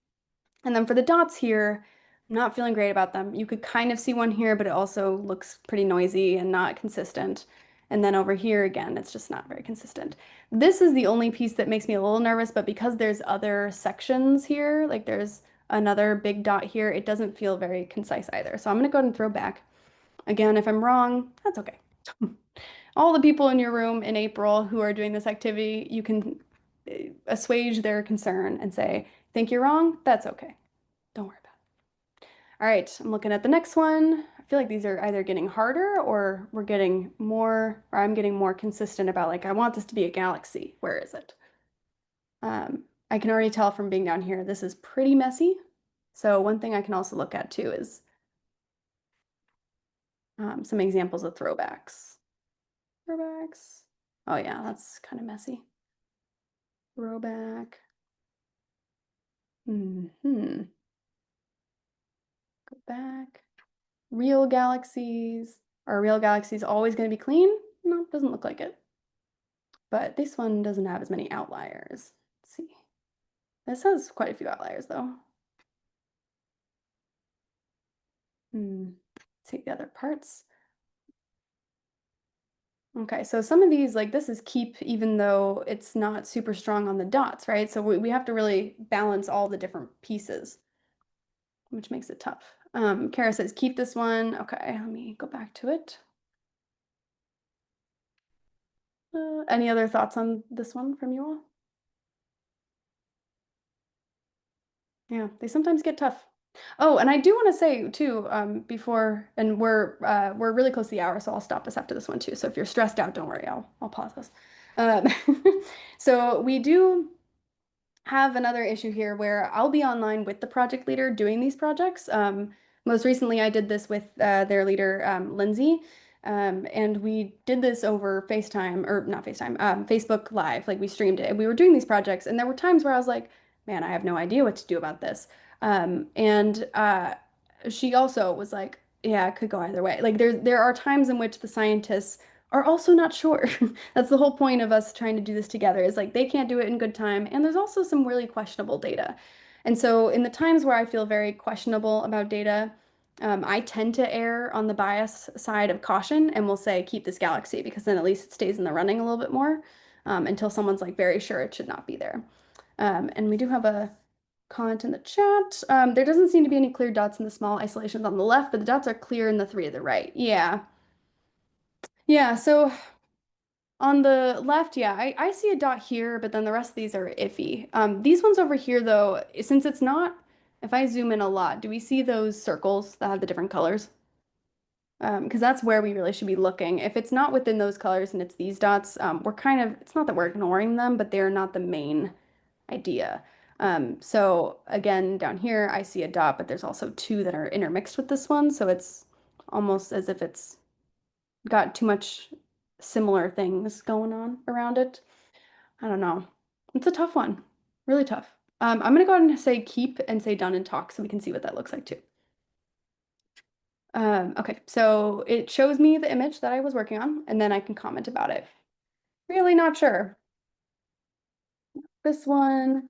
S1: And then for the dots here, I'm not feeling great about them. You could kind of see one here, but it also looks pretty noisy and not consistent. And then over here again, it's just not very consistent. This is the only piece that makes me a little nervous, but because there's other sections here, like there's another big dot here, it doesn't feel very concise either. So I'm gonna go ahead and throw back. Again, if I'm wrong, that's okay. All the people in your room in April who are doing this activity, you can assuage their concern and say, think you're wrong? That's okay. Don't worry about it. All right, I'm looking at the next one. I feel like these are either getting harder or we're getting more, or I'm getting more consistent about like, I want this to be a galaxy. Where is it? I can already tell from being down here, this is pretty messy. So one thing I can also look at too is some examples of throwbacks. Throwbacks. Oh yeah, that's kind of messy. Throwback. Hmm. Go back. Real galaxies. Are real galaxies always going to be clean? No, doesn't look like it. But this one doesn't have as many outliers. Let's see. This has quite a few outliers though. Let's see the other parts. Okay, so some of these, like this is keep, even though it's not super strong on the dots, right? So we have to really balance all the different pieces, which makes it tough. Kara says, keep this one. Okay, let me go back to it. Any other thoughts on this one from you all? Yeah, they sometimes get tough. Oh, and I do want to say too, before, and we're really close to the hour, so I'll stop us after this one too. So if you're stressed out, don't worry, I'll pause this. Um, so we do have another issue here where I'll be online with the project leader doing these projects. Most recently, I did this with their leader, Lindsay, and we did this over FaceTime, or not FaceTime, Facebook Live. Like we streamed it, and we were doing these projects, and there were times where I was like, man, I have no idea what to do about this. And she also was like, yeah, it could go either way. Like there are times in which the scientists are also not sure. That's the whole point of us trying to do this together is like they can't do it in good time. And there's also some really questionable data. And so in the times where I feel very questionable about data, I tend to err on the bias side of caution and will say, keep this galaxy because then at least it stays in the running a little bit more until someone's like very sure it should not be there. And we do have a comment in the chat. There doesn't seem to be any clear dots in the small isolations on the left, but the dots are clear in the three of the right. Yeah. Yeah, so on the left, yeah, I see a dot here, but then the rest of these are iffy. These ones over here, though, since it's not, if I zoom in a lot, do we see those circles that have the different colors? Because that's where we really should be looking. If it's not within those colors and it's these dots, we're kind of, it's not that we're ignoring them, but they're not the main idea. So again, down here, I see a dot, but there's also two that are intermixed with this one. So it's almost as if it's got too much similar things going on around it. I don't know. It's a tough one. Really tough. I'm gonna go ahead and say keep and say done and talk so we can see what that looks like too. Okay, so it shows me the image that I was working on, and then I can comment about it. Really not sure. This one,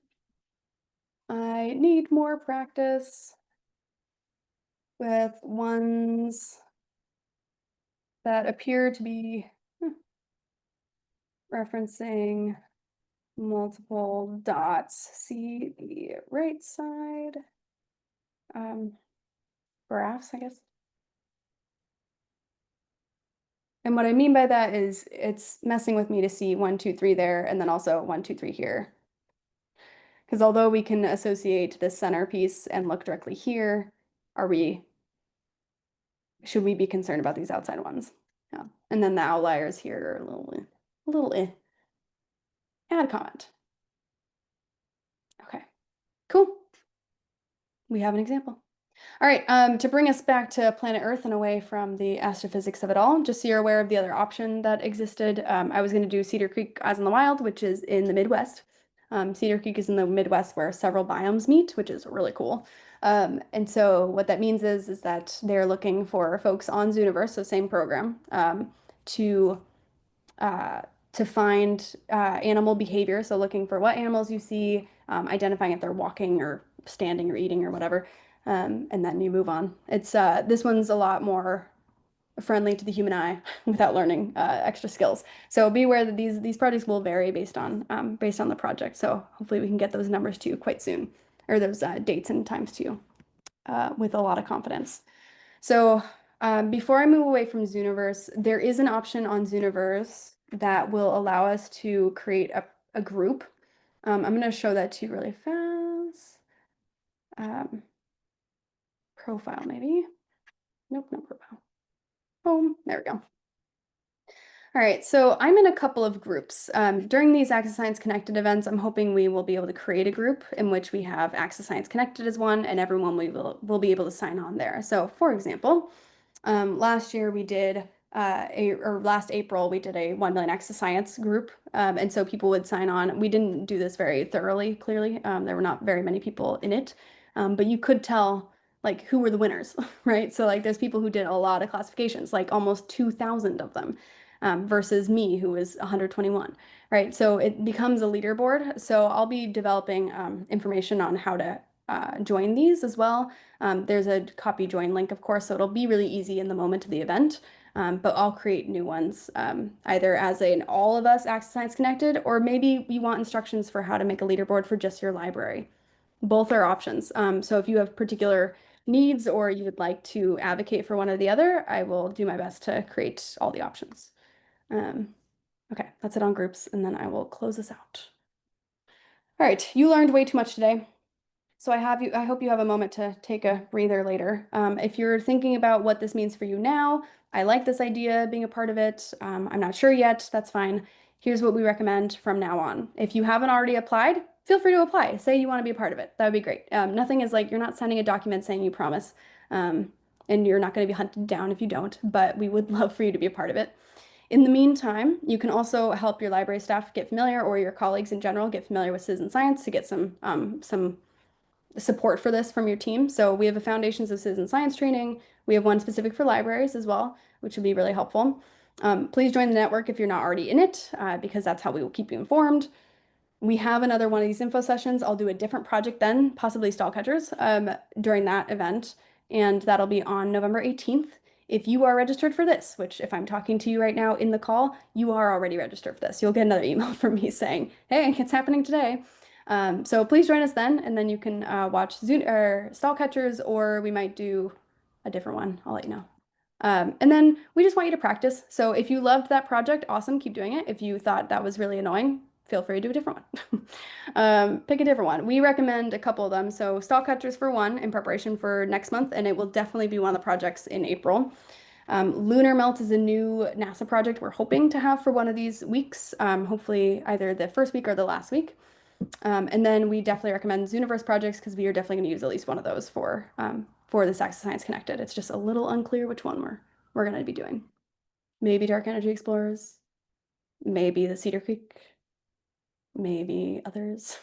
S1: I need more practice with ones that appear to be referencing multiple dots. See the right side. Graphs, I guess. And what I mean by that is it's messing with me to see 1, 2, 3 there, and then also 1, 2, 3 here. Because although we can associate this centerpiece and look directly here, should we be concerned about these outside ones? Yeah. And then the outliers here are a little eh. Add comment. Okay, cool. We have an example. All right, to bring us back to planet Earth and away from the astrophysics of it all, just so you're aware of the other option that existed, I was going to do Cedar Creek Eyes on the Wild, which is in the Midwest. Cedar Creek is in the Midwest where several biomes meet, which is really cool. And so what that means is that they're looking for folks on Zooniverse, so same program, to uh, to find animal behavior. So looking for what animals you see, identifying if they're walking or standing or eating or whatever, and then you move on. It's this one's a lot more friendly to the human eye without learning extra skills. So be aware that these projects will vary based on the project. So hopefully we can get those numbers to you quite soon, or those dates and times to you with a lot of confidence. So before I move away from Zooniverse, there is an option on Zooniverse that will allow us to create a group. I'm going to show that to you really fast. Profile, maybe. Nope, no profile. Home. There we go. All right, so I'm in a couple of groups. During these Access Science Connected events, I'm hoping we will be able to create a group in which we have Access Science Connected as one, and everyone will be able to sign on there. So, for example, last year we did last April we did a 1 million Access Science group, and so people would sign on. We didn't do this very thoroughly, clearly. There were not very many people in it, but you could tell like who were the winners, right? So like there's people who did a lot of classifications, like almost 2,000 of them, versus me who was 121, right? So it becomes a leaderboard. So I'll be developing information on how to join these as well. There's a copy join link, of course, so it'll be really easy in the moment of the event. But I'll create new ones, either as an all of us Access Science Connected, or maybe you want instructions for how to make a leaderboard for just your library. Both are options. So if you have particular needs or you would like to advocate for one or the other, I will do my best to create all the options. Okay, that's it on groups, and then I will close this out. All right, you learned way too much today. So I hope you have a moment to take a breather later. If you're thinking about what this means for you now, I like this idea, being a part of it. I'm not sure yet, that's fine. Here's what we recommend from now on. If you haven't already applied, feel free to apply. Say you want to be a part of it. That would be great. Nothing is like, you're not sending a document saying you promise, and you're not going to be hunted down if you don't, but we would love for you to be a part of it. In the meantime, you can also help your library staff get familiar, or your colleagues in general get familiar with citizen science to get some support for this from your team. So we have a Foundations of Citizen Science training. We have one specific for libraries as well, which would be really helpful. Please join the network if you're not already in it, because that's how we will keep you informed. We have another one of these info sessions. I'll do a different project then, possibly stall catchers, during that event, and that'll be on November 18th. If you are registered for this, which if I'm talking to you right now in the call, you are already registered for this. You'll get another email from me saying, hey, it's happening today. So please join us then, and then you can watch Zoom or stall catchers, or we might do a different one. I'll let you know. And then we just want you to practice. So if you loved that project, awesome, keep doing it. If you thought that was really annoying, feel free to do a different one. Pick a different one. We recommend a couple of them. So stall catchers for one in preparation for next month, and it will definitely be one of the projects in April. Lunar Melt is a new NASA project we're hoping to have for one of these weeks, hopefully either the first week or the last week. And then we definitely recommend Zooniverse projects because we are definitely going to use at least one of those for this Access Science Connected. It's just a little unclear which one we're going to be doing. Maybe Dark Energy Explorers, maybe the Cedar Creek, maybe others.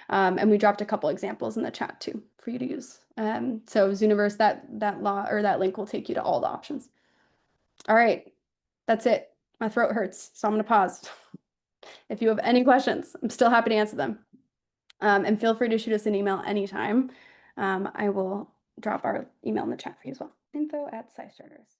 S1: And we dropped a couple examples in the chat too for you to use. So Zooniverse, that link will take you to all the options. All right, that's it. My throat hurts, so I'm going to pause. If you have any questions, I'm still happy to answer them. And feel free to shoot us an email anytime. I will drop our email in the chat for you as well. info@SciStarters.